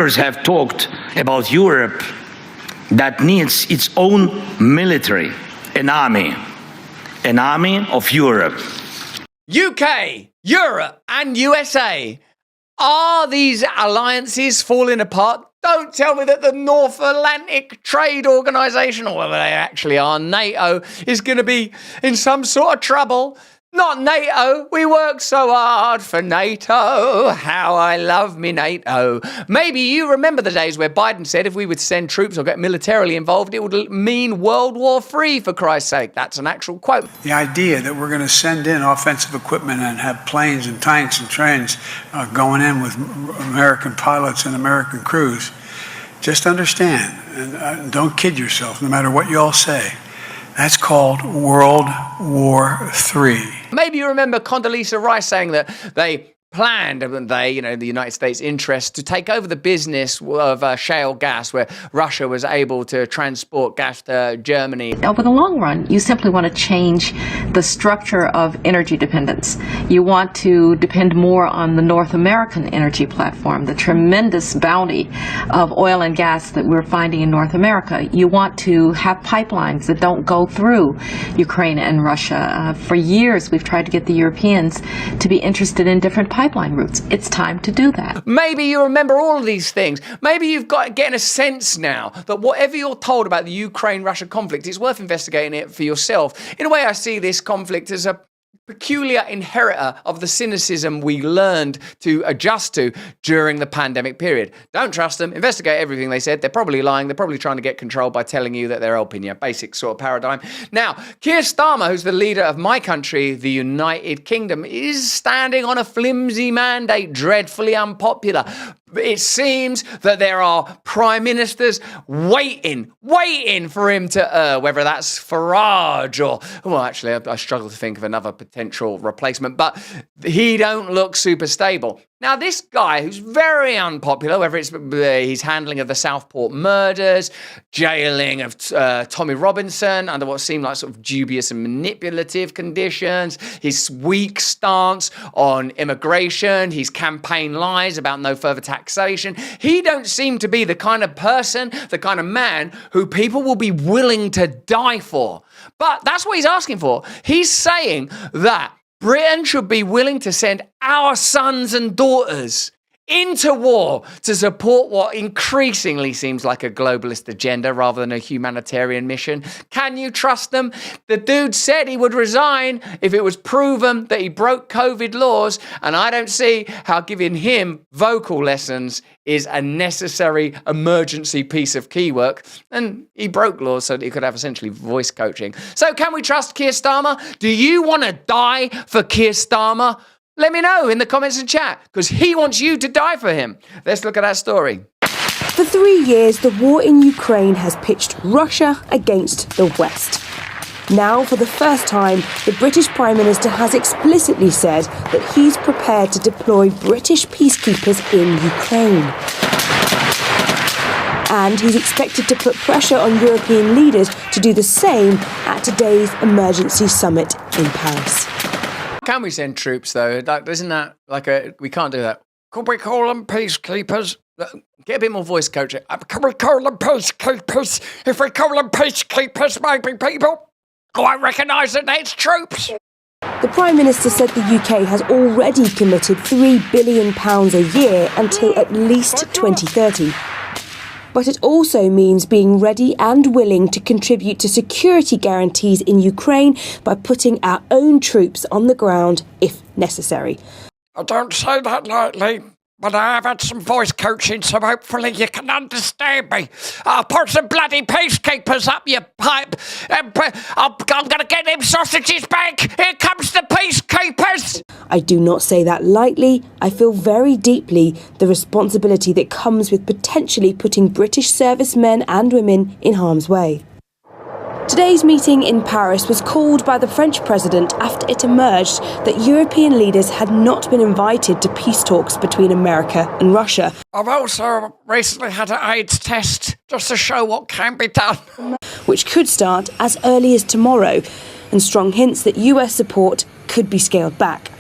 have talked about Europe that needs its own military, an army of Europe. UK, Europe, and USA. Are these alliances falling apart? Don't tell me that the North Atlantic Trade Organization, or whatever they actually are, NATO, is going to be in some sort of trouble. Not NATO. We work so hard for NATO. How I love me NATO. Maybe you remember the days where Biden said if we would send troops or get militarily involved, it would mean World War III, for Christ's sake. That's an actual quote. The idea that we're going to send in offensive equipment and have planes and tanks and trains going in with American pilots and American crews, just understand, and don't kid yourself, no matter what you all say, that's called World War III. Maybe you remember Condoleezza Rice saying that they planned, the United States interest, to take over the business of shale gas, where Russia was able to transport gas to Germany. Over the long run, you simply want to change the structure of energy dependence. You want to depend more on the North American energy platform, the tremendous bounty of oil and gas that we're finding in North America. You want to have pipelines that don't go through Ukraine and Russia. For years, we've tried to get the Europeans to be interested in different pipeline routes. It's time to do that. Maybe you remember all of these things. Maybe you've got getting a sense now that whatever you're told about the Ukraine-Russia conflict, it's worth investigating it for yourself. In a way, I see this conflict as a peculiar inheritor of the cynicism we learned to adjust to during the pandemic period. Don't trust them. Investigate everything they said. They're probably lying. They're probably trying to get control by telling you that they're helping you. Basic sort of paradigm. Now, Keir Starmer, who's the leader of my country, the United Kingdom, is standing on a flimsy mandate, dreadfully unpopular. It seems that there are prime ministers waiting for him to whether that's Farage or, well, actually, I struggle to think of another potential replacement, but he don't look super stable. Now, this guy who's very unpopular, whether it's his handling of the Southport murders, jailing of Tommy Robinson under what seemed like sort of dubious and manipulative conditions, his weak stance on immigration, his campaign lies about no further taxation, he don't seem to be the kind of person, the kind of man who people will be willing to die for. But that's what he's asking for. He's saying that Britain should be willing to send our sons and daughters into war to support what increasingly seems like a globalist agenda rather than a humanitarian mission. Can you trust them? The dude said he would resign if it was proven that he broke COVID laws, and I don't see how giving him vocal lessons is a necessary emergency piece of key work. And he broke laws so that he could have essentially voice coaching. So can we trust Keir Starmer? Do you want to die for Keir Starmer? Let me know in the comments and chat, because he wants you to die for him. Let's look at that story. For 3 years, the war in Ukraine has pitched Russia against the West. Now, for the first time, the British Prime Minister has explicitly said that he's prepared to deploy British peacekeepers in Ukraine. And he's expected to put pressure on European leaders to do the same at today's emergency summit in Paris. Can we send troops, though? Isn't that like we can't do that. Could we call them peacekeepers? Get a bit more voice coaching. Can we call them peacekeepers? If we call them peacekeepers, maybe people won't recognise that it's troops. The Prime Minister said the UK has already committed £3 billion a year until at least 2030. But it also means being ready and willing to contribute to security guarantees in Ukraine by putting our own troops on the ground if necessary. I don't say that lightly, but I have had some voice coaching, so hopefully you can understand me. I'll put some bloody peacekeepers up your pipe, and I'm going to get them sausages back. Here comes the peacekeepers. I do not say that lightly. I feel very deeply the responsibility that comes with potentially putting British servicemen and women in harm's way. Today's meeting in Paris was called by the French president after it emerged that European leaders had not been invited to peace talks between America and Russia. I've also recently had an AIDS test just to show what can be done. Which could start as early as tomorrow, and strong hints that US support could be scaled back.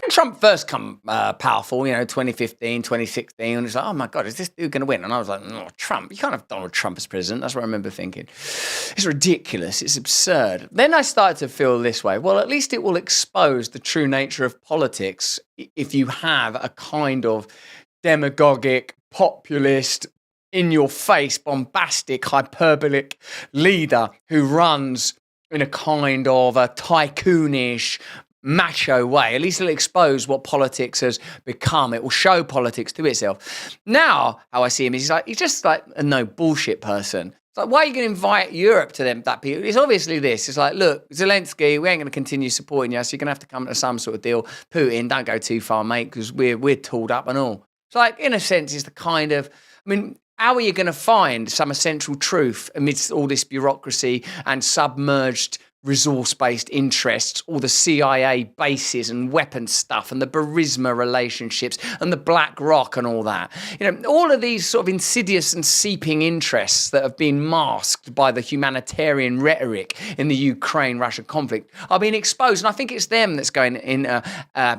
Trump first come powerful, 2015, 2016, and it's like, oh my God, is this dude going to win? And I was like, no, Trump, you can't have Donald Trump as president. That's what I remember thinking. It's ridiculous. It's absurd. Then I started to feel this way. Well, at least it will expose the true nature of politics if you have a kind of demagogic, populist, in-your-face, bombastic, hyperbolic leader who runs in a kind of a tycoonish, macho way. At least it'll expose what politics has become. It will show politics to itself. Now, how I see him is he's just like a no bullshit person. It's like, why are you going to invite Europe to that people? It's obviously this. It's like, look, Zelensky, we ain't going to continue supporting you, so you're going to have to come to some sort of deal. Putin, don't go too far, mate, because we're tooled up and all. It's like, in a sense, it's the kind of, how are you going to find some essential truth amidst all this bureaucracy and submerged resource-based interests, all the CIA bases and weapons stuff and the Burisma relationships and the Black Rock and all that? All of these sort of insidious and seeping interests that have been masked by the humanitarian rhetoric in the Ukraine-Russia conflict are being exposed. And I think it's them that's going in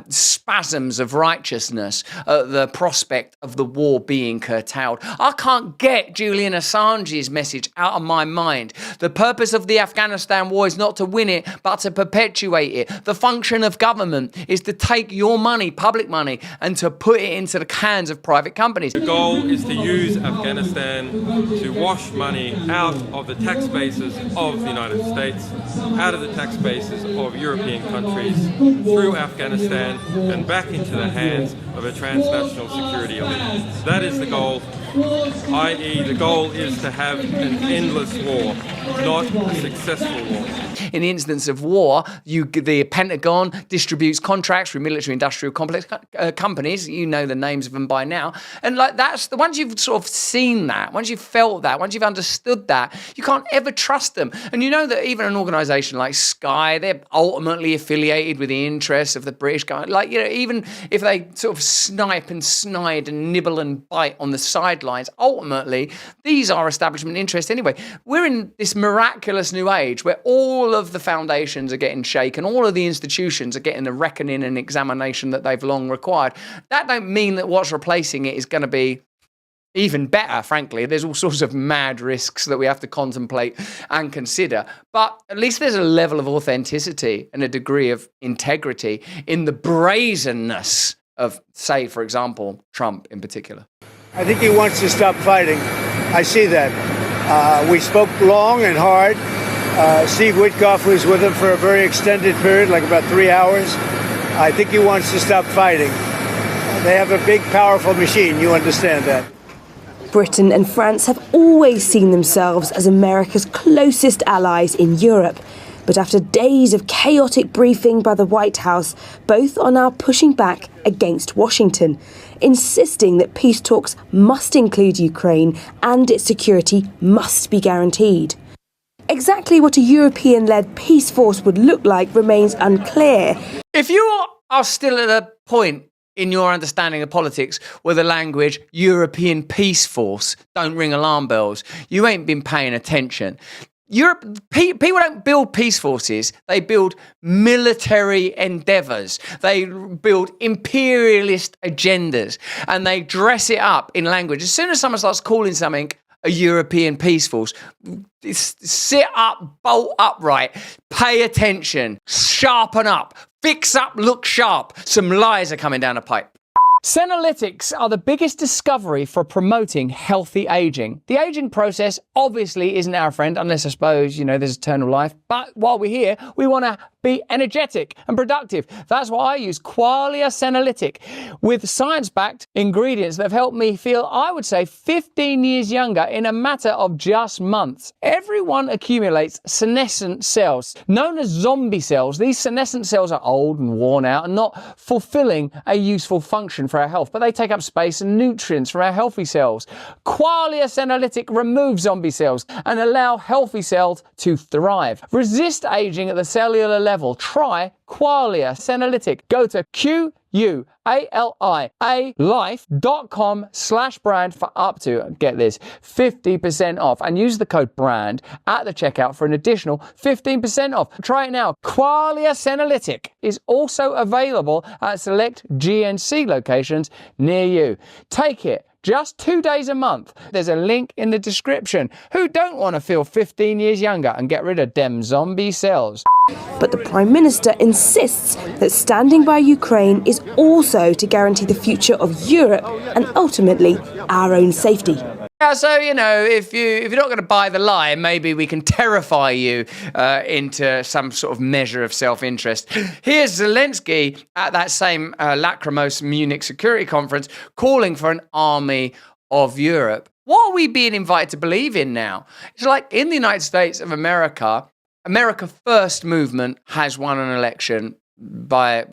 spasms of righteousness at the prospect of the war being curtailed. I can't get Julian Assange's message out of my mind. The purpose of the Afghanistan war is not to win it, but to perpetuate it. The function of government is to take your money, public money, and to put it into the hands of private companies. The goal is to use Afghanistan to wash money out of the tax bases of the United States, out of the tax bases of European countries, through Afghanistan and back into the hands of a transnational security elite. That is the goal, i.e. the goal is to have an endless war, not a successful war. In the instance of war, the Pentagon distributes contracts through military-industrial complex companies. You know the names of them by now. And that's the once you've sort of seen that, once you've felt that, once you've understood that, you can't ever trust them. And you know that even an organisation like Sky, they're ultimately affiliated with the interests of the British government. Even if they sort of snipe and snide and nibble and bite on the sidelines, ultimately these are establishment interests anyway. We're in this miraculous new age where all of the foundations are getting shaken, all of the institutions are getting the reckoning and examination that they've long required. That don't mean that what's replacing it is going to be even better, frankly. There's all sorts of mad risks that we have to contemplate and consider. But at least there's a level of authenticity and a degree of integrity in the brazenness of, say, for example, Trump in particular. I think he wants to stop fighting. I see that. We spoke long and hard. Steve Witkoff was with him for a very extended period, like about 3 hours. I think he wants to stop fighting. They have a big, powerful machine. You understand that. Britain and France have always seen themselves as America's closest allies in Europe. But after days of chaotic briefing by the White House, both are now pushing back against Washington, insisting that peace talks must include Ukraine and its security must be guaranteed. Exactly what a European-led peace force would look like remains unclear. If you are still at a point in your understanding of politics where the language European peace force don't ring alarm bells, you ain't been paying attention. People don't build peace forces, they build military endeavours. They build imperialist agendas and they dress it up in language. As soon as someone starts calling something a European peace force, sit up, bolt upright, pay attention, sharpen up, fix up, look sharp. Some lies are coming down the pipe. Senolytics are the biggest discovery for promoting healthy aging. The aging process obviously isn't our friend, unless I suppose, there's eternal life. But while we're here, we want to be energetic and productive. That's why I use Qualia Senolytic with science-backed ingredients that have helped me feel, I would say, 15 years younger in a matter of just months. Everyone accumulates senescent cells, known as zombie cells. These senescent cells are old and worn out and not fulfilling a useful function for our health, but they take up space and nutrients from our healthy cells. Qualia Senolytic removes zombie cells and allow healthy cells to thrive. Resist aging at the cellular level. Try Qualia Senolytic. Go to life.com/brand for up to, get this, 50% off, and use the code BRAND at the checkout for an additional 15% off. Try it now. Qualia Senolytic is also available at select GNC locations near you. Take it. Just 2 days a month. There's a link in the description. Who don't want to feel 15 years younger and get rid of them zombie cells? But the Prime Minister insists that standing by Ukraine is also to guarantee the future of Europe and ultimately our own safety. Yeah, so, you know, if you're not going to buy the lie, maybe we can terrify you into some sort of measure of self-interest. Here's Zelensky at that same lachrymose Munich security conference calling for an army of Europe. What are we being invited to believe in now? It's like in the United States of America, America First movement has won an election by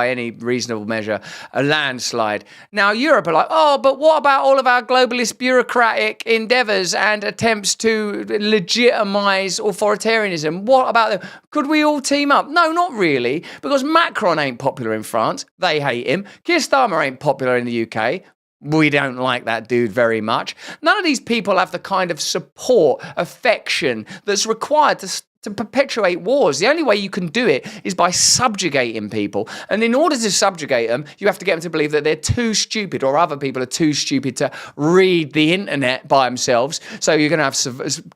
any reasonable measure, a landslide. Now Europe are like, oh, but what about all of our globalist bureaucratic endeavours and attempts to legitimise authoritarianism? What about them? Could we all team up? No, not really, because Macron ain't popular in France. They hate him. Keir Starmer ain't popular in the UK. We don't like that dude very much. None of these people have the kind of support, affection that's required to perpetuate wars. The only way you can do it is by subjugating people. And in order to subjugate them, you have to get them to believe that they're too stupid, or other people are too stupid to read the internet by themselves. So you're going to have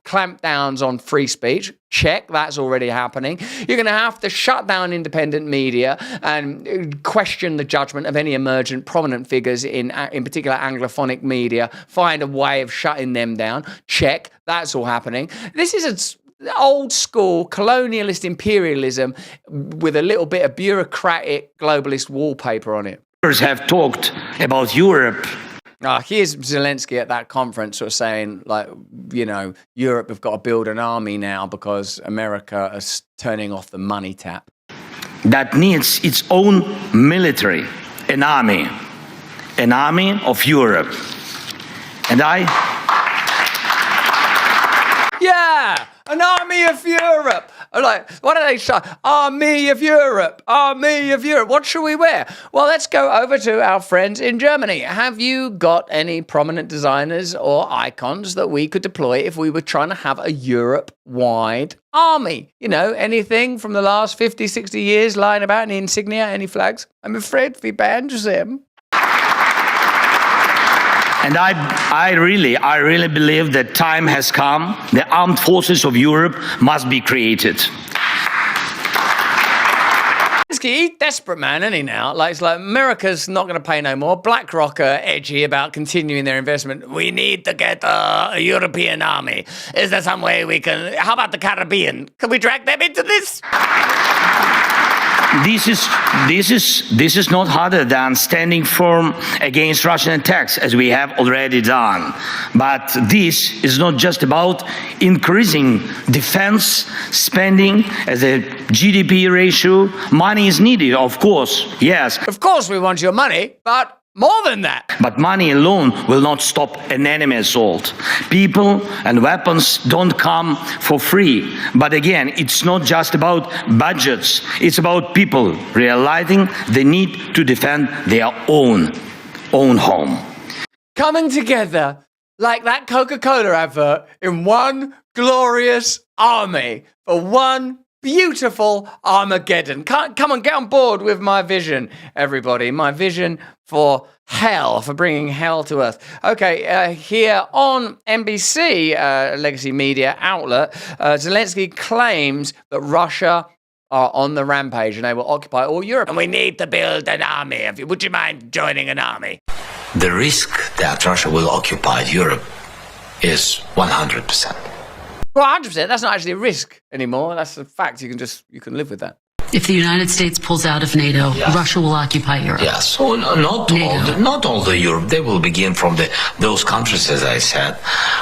clampdowns on free speech. Check, that's already happening. You're going to have to shut down independent media and question the judgment of any emergent prominent figures in particular Anglophonic media. Find a way of shutting them down. Check, that's all happening. This is old school colonialist imperialism with a little bit of bureaucratic globalist wallpaper on it. Have talked about Europe. Here's Zelensky at that conference sort of saying, like, you know, Europe have got to build an army now because America is turning off the money tap. That needs its own military, an army of Europe. And Yeah! An army of Europe. Like, what do they say? Army of Europe. Army of Europe. What should we wear? Well, let's go over to our friends in Germany. Have you got any prominent designers or icons that we could deploy if we were trying to have a Europe-wide army? You know, anything from the last 50, 60 years lying about, any insignia, any flags? I'm afraid we banned them. And I really believe that time has come. The armed forces of Europe must be created. He's desperate, man, isn't he now? Like, it's like America's not going to pay no more. BlackRock are edgy about continuing their investment. We need to get a European army. Is there some way we can... How about the Caribbean? Can we drag them into this? This is not harder than standing firm against Russian attacks, as we have already done. But this is not just about increasing defense spending as a GDP ratio. Money is needed, of course, yes. Of course we want your money, but more than that. But money alone will not stop an enemy assault. People and weapons don't come for free. But again, it's not just about budgets. It's about people realizing the need to defend their own home. Coming together like that Coca-Cola advert in one glorious army for one beautiful Armageddon. Come on, get on board with my vision, everybody. My vision for hell, for bringing hell to earth. Okay, here on NBC, legacy media outlet, Zelensky claims that Russia are on the rampage and they will occupy all Europe. And we need to build an army. Would you mind joining an army? The risk that Russia will occupy Europe is 100%. Well, 100%. That's not actually a risk anymore. That's a fact. You can live with that. If the United States pulls out of NATO, Russia will occupy Europe. Yes, so not all the Europe. They will begin from those countries, as I said,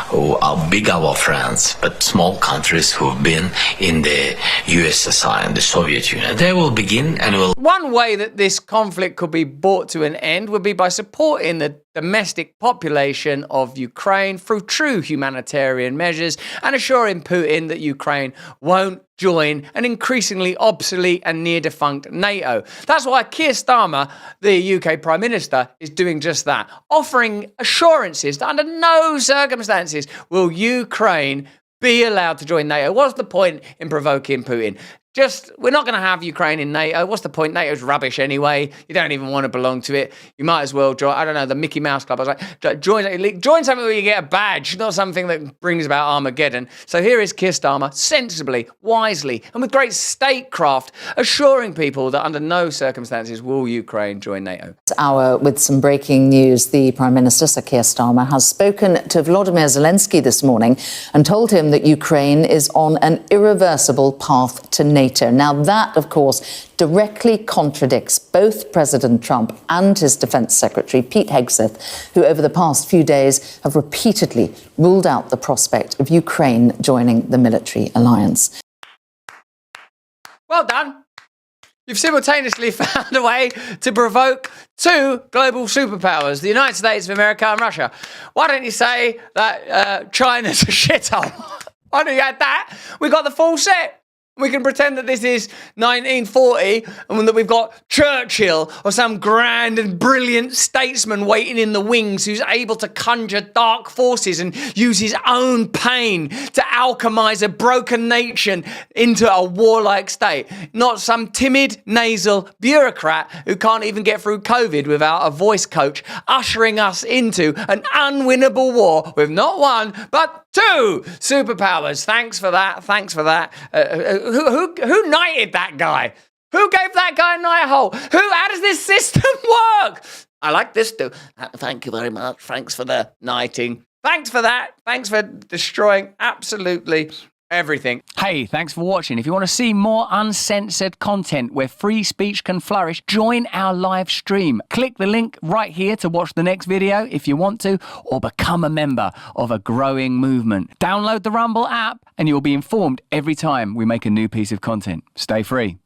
who are big our friends, but small countries who have been in the USSR and the Soviet Union. They will begin and will... One way that this conflict could be brought to an end would be by supporting the domestic population of Ukraine through true humanitarian measures and assuring Putin that Ukraine won't join an increasingly obsolete and near-defunct NATO. That's why Keir Starmer, the UK Prime Minister, is doing just that, offering assurances that under no circumstances will Ukraine be allowed to join NATO. What's the point in provoking Putin? We're not going to have Ukraine in NATO. What's the point? NATO's rubbish anyway. You don't even want to belong to it. You might as well join, I don't know, the Mickey Mouse Club. I was like, join something where you get a badge, not something that brings about Armageddon. So here is Keir Starmer, sensibly, wisely, and with great statecraft, assuring people that under no circumstances will Ukraine join NATO. This hour with some breaking news. The Prime Minister, Sir Keir Starmer, has spoken to Volodymyr Zelensky this morning and told him that Ukraine is on an irreversible path to NATO. Now, that, of course, directly contradicts both President Trump and his Defence Secretary, Pete Hegseth, who over the past few days have repeatedly ruled out the prospect of Ukraine joining the military alliance. Well done. You've simultaneously found a way to provoke two global superpowers, the United States of America and Russia. Why don't you say that China's a shithole? Why don't you add that? We got the full set. We can pretend that this is 1940 and that we've got Churchill or some grand and brilliant statesman waiting in the wings who's able to conjure dark forces and use his own pain to alchemize a broken nation into a warlike state. Not some timid, nasal bureaucrat who can't even get through COVID without a voice coach ushering us into an unwinnable war with not one, but two superpowers. Thanks for that. Thanks for that. Who knighted that guy? Who gave that guy a knight hole? How does this system work? I like this too. Thank you very much. Thanks for the knighting. Thanks for that. Thanks for destroying absolutely everything. Hey, thanks for watching. If you want to see more uncensored content where free speech can flourish, join our live stream. Click the link right here to watch the next video if you want to, or become a member of a growing movement. Download the Rumble app and you'll be informed every time we make a new piece of content. Stay free.